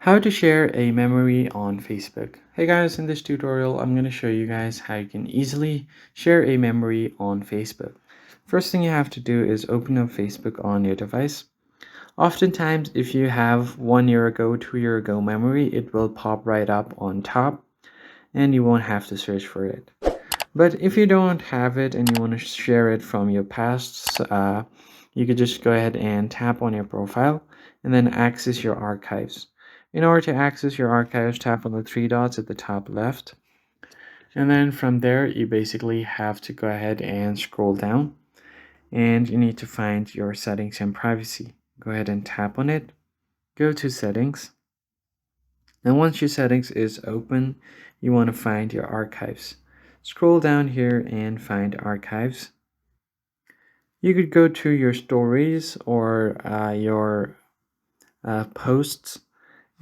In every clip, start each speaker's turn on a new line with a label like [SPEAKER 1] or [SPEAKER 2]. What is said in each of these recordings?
[SPEAKER 1] How to share a memory on Facebook. Hey guys, in this tutorial, I'm going to show you guys how you can easily share a memory on Facebook. First thing you have to do is open up Facebook on your device. Oftentimes, if you have 1 year ago, 2 year ago memory, it will pop right up on top and you won't have to search for it. But if you don't have it and you want to share it from your past, you could just go ahead and tap on your profile and then access your archives. In order to access your archives, tap on the three dots at the top left. And then from there, you basically have to go ahead and scroll down and you need to find your settings and privacy. Go ahead and tap on it. Go to settings. And once your settings is open, you want to find your archives. Scroll down here and find archives. You could go to your stories or your posts,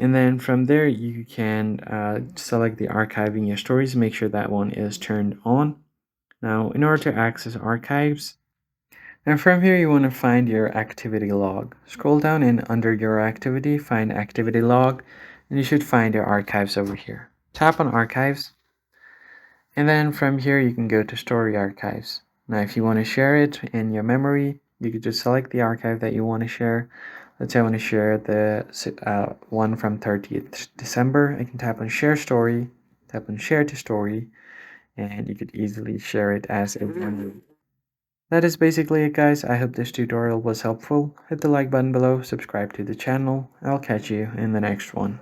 [SPEAKER 1] and then from there you can select the archiving your stories. Make sure that one is turned on. Now, in order to access archives, and from here you want to find your activity log. Scroll down and under your activity, find activity log, and you should find your archives over here. Tap on archives. And then from here, you can go to story archives. Now, if you want to share it in your memory, you could just select the archive that you want to share. Let's say I want to share the one from 30th December. I can tap on share story, tap on share to story, and you could easily share it as a memory. That is basically it, guys. I hope this tutorial was helpful. Hit the like button below, subscribe to the channel. I'll catch you in the next one.